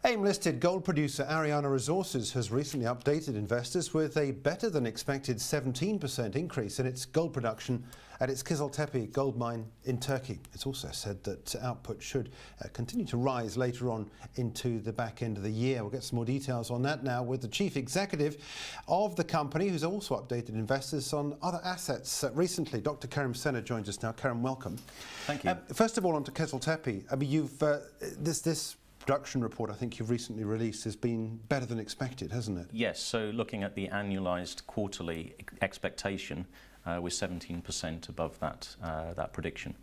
AIM-listed gold producer Ariana Resources has recently updated investors with a better-than-expected 17% increase in its gold production at its Kiziltepe gold mine in Turkey. It's also said that output should continue to rise later on into the back end of the year. We'll get some more details on that now with the chief executive of the company, who's also updated investors on other assets recently. Dr. Kerim Sener joins us now. Kerim, welcome. Thank you. First of all, on to Kiziltepe. I mean, you've this production report I think you've recently released has been better than expected, hasn't it? Yes, so looking at the annualised quarterly expectation, we're 17% above that prediction.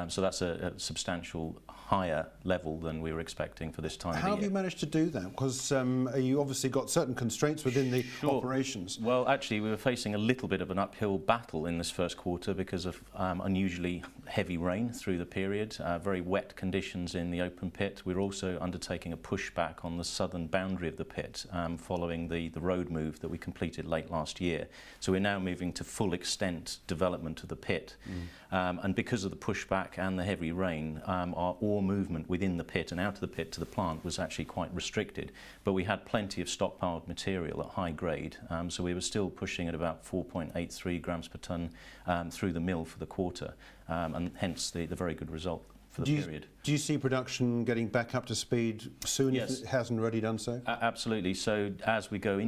So that's a substantial higher level than we were expecting for this time of the year. How have you managed to do that? Because you obviously got certain constraints within the operations. Well, actually, we were facing a little bit of an uphill battle in this first quarter because of unusually heavy rain through the period, very wet conditions in the open pit. We were also undertaking a pushback on the southern boundary of the pit following the road move that we completed late last year. So we're now moving to full extent development of the pit. And because of the pushback and the heavy rain, our ore movement within the pit and out of the pit to the plant was actually quite restricted. But we had plenty of stockpiled material at high grade, so we were still pushing at about 4.83 grams per tonne through the mill for the quarter, and hence the very good result for the period. Do you see production getting back up to speed soon? Yes. If it hasn't already done so? Absolutely. So as we go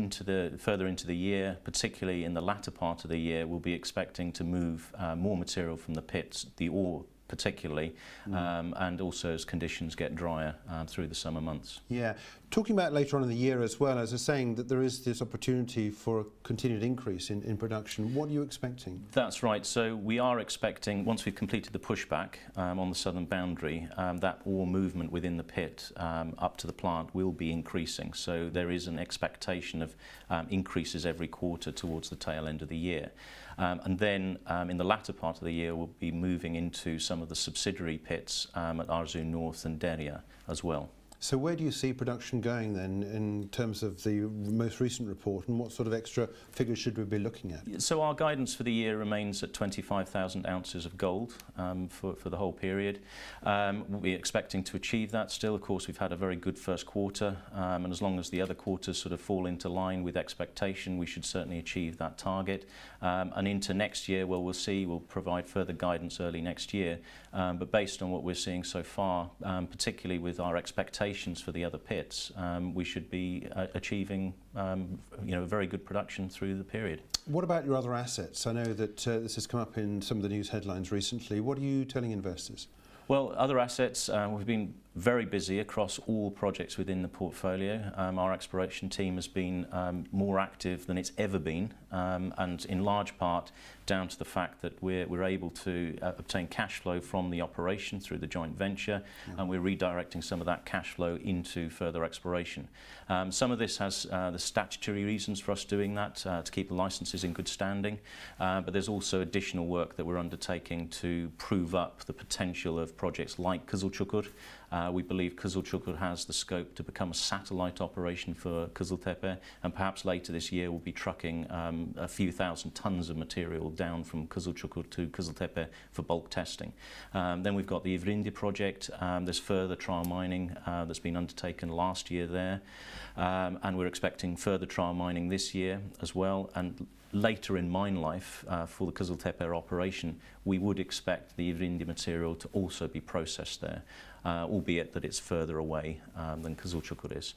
further into the year, particularly in the latter part of the year, we'll be expecting to move more material from the pits, the ore particularly, and also as conditions get drier through the summer months. Yeah. Talking about later on in the year as well, as I was saying that there is this opportunity for a continued increase in production. What are you expecting? That's right. So we are expecting, once we've completed the pushback on the southern boundary, that ore movement within the pit up to the plant will be increasing. So there is an expectation of increases every quarter towards the tail end of the year. And then in the latter part of the year, we'll be moving into some of the subsidiary pits at Arzu North and Derya as well. So where do you see production going then in terms of the most recent report, and what sort of extra figures should we be looking at? So our guidance for the year remains at 25,000 ounces of gold for the whole period. We're expecting to achieve that still. Of course, we've had a very good first quarter, and as long as the other quarters sort of fall into line with expectation, we should certainly achieve that target. And into next year, well, we'll see. We'll provide further guidance early next year. But based on what we're seeing so far, particularly with our expectations for the other pits, we should be achieving very good production through the period. What about your other assets? I know that this has come up in some of the news headlines recently. What are you telling investors? Well, other assets, we've been very busy across all projects within the portfolio. Our exploration team has been more active than it's ever been, and in large part down to the fact that we're able to obtain cash flow from the operation through the joint venture, and we're redirecting some of that cash flow into further exploration. Some of this has the statutory reasons for us doing that, to keep the licenses in good standing, but there's also additional work that we're undertaking to prove up the potential of projects like Kiziltepe. We believe Kiziltepe has the scope to become a satellite operation for Kiziltepe, and perhaps later this year we'll be trucking a few thousand tons of material down from Kiziltepe to Kiziltepe for bulk testing. Then we've got the Ivrindi project. There's further trial mining that's been undertaken last year there, and we're expecting further trial mining this year as well. And later in mine life for the Kiziltepe operation, we would expect the Ivrindi material to also be processed there, albeit that it's further away than Kiziltepe is.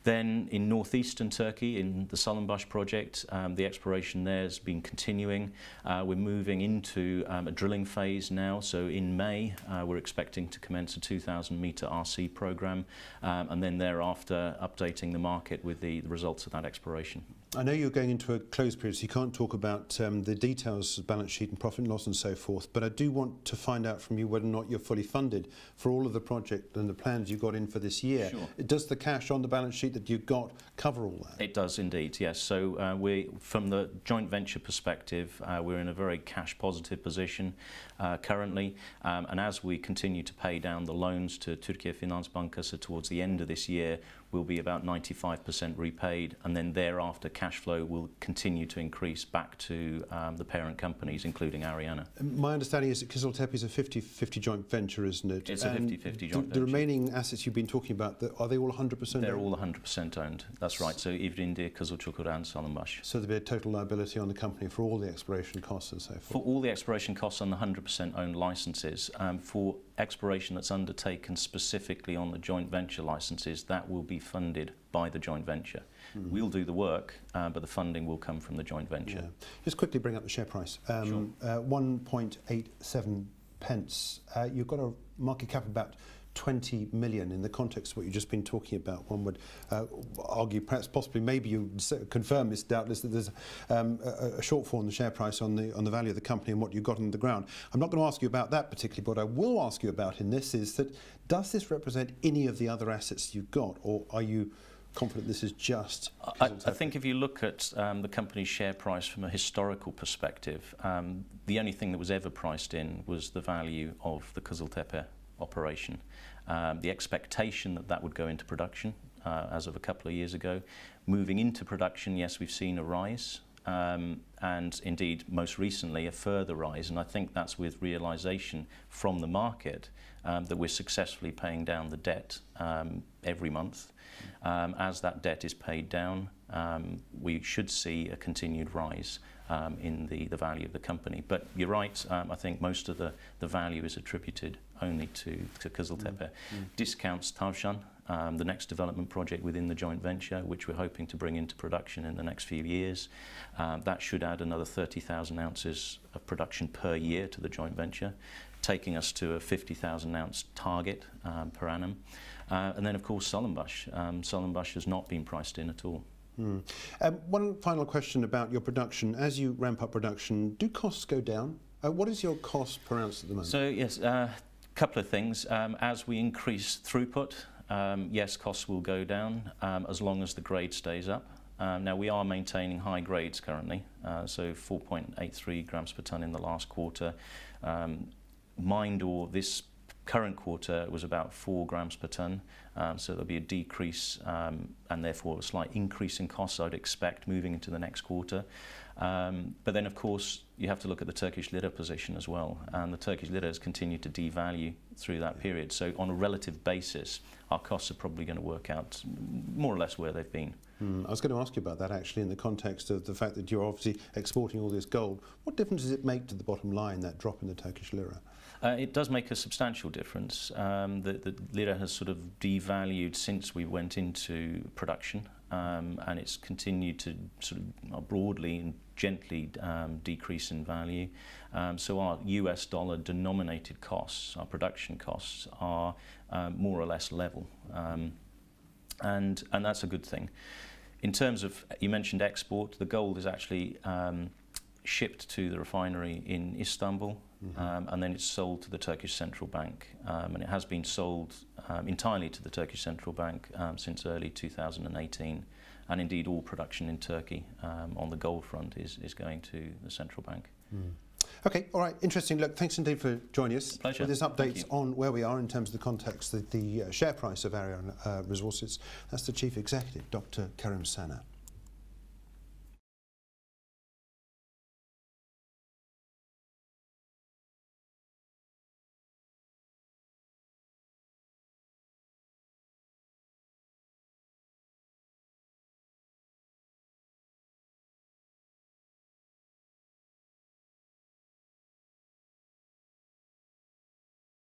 Then in northeastern Turkey, in the Sullenbaş project, the exploration there has been continuing. We're moving into a drilling phase now, so in May we're expecting to commence a 2,000 metre RC programme, and then thereafter updating the market with the results of that exploration. I know you're going into a closed period, so you can't talk about the details of balance sheet and profit and loss and so forth, but I do want to find out from you whether or not you're fully funded for all of the project and the plans you got in for this year. Sure. Does the cash on the balance sheet that you've got cover all that? It does indeed, yes. So from the joint venture perspective, we're in a very cash positive position currently, and as we continue to pay down the loans to Türkiye Finans Bankası towards the end of this year, we'll be about 95% repaid, and then thereafter cash flow will continue to increase back to the parent companies, including Ariana. My understanding is that Kiziltepe is a 50-50 joint venture, isn't it? It's a 50-50 joint venture. The remaining assets you've been talking about, are they all 100% They're owned? all 100% owned, that's right. So India, Kiziltepe and Salonbash. So there'll be a total liability on the company for all the exploration costs and so forth? For all the exploration costs on the 100% owned licences, for exploration that's undertaken specifically on the joint venture licences, that will be funded by the joint venture. We'll do the work, but the funding will come from the joint venture. Yeah. Just quickly bring up the share price. Sure. 1.87 pence. You've got a market cap of about 20 million. In the context of what you've just been talking about, one would argue, perhaps possibly, maybe you confirm this doubtless, that there's a shortfall in the share price on the value of the company and what you've got on the ground. I'm not going to ask you about that particularly, but what I will ask you about in this is that, does this represent any of the other assets you've got, or are you confident this is just I think if you look at the company's share price from a historical perspective, the only thing that was ever priced in was the value of the Kiziltepe operation. The expectation that that would go into production as of a couple of years ago. Moving into production, yes, we've seen a rise, and indeed most recently a further rise, and I think that's with realisation from the market that we're successfully paying down the debt every month. As that debt is paid down, we should see a continued rise in the value of the company. But you're right, I think most of the value is attributed only to Kiziltepe. Discounts Tavşan, the next development project within the joint venture, which we're hoping to bring into production in the next few years. That should add another 30,000 ounces of production per year to the joint venture, taking us to a 50,000 ounce target per annum. And then of course Salonbash. Salonbash has not been priced in at all. One final question about your production. As you ramp up production, do costs go down? What is your cost per ounce at the moment? So yes, couple of things. As we increase throughput, yes, costs will go down as long as the grade stays up. Now we are maintaining high grades currently, so 4.83 grams per tonne in the last quarter. Mined ore this current quarter was about 4 grams per tonne, so there'll be a decrease and therefore a slight increase in costs I'd expect moving into the next quarter. But then of course you have to look at the Turkish lira position as well, and the Turkish lira has continued to devalue through that period, so on a relative basis our costs are probably going to work out more or less where they've been. I was going to ask you about that actually, in the context of the fact that you're obviously exporting all this gold. What difference does it make to the bottom line, that drop in the Turkish lira? It does make a substantial difference. The lira has sort of devalued since we went into production, and it's continued to sort of broadly and gently decrease in value. So our US dollar denominated costs, our production costs, are more or less level, and that's a good thing. In terms of, you mentioned export, the gold is actually shipped to the refinery in Istanbul, and then it's sold to the Turkish Central Bank, and it has been sold entirely to the Turkish Central Bank since early 2018, and indeed all production in Turkey on the gold front is going to the Central Bank. Okay, all right, interesting. Look, thanks indeed for joining us. Pleasure. With this update on where we are in terms of the context of the share price of Ariana Resources. That's the Chief Executive, Dr. Kerim Sener.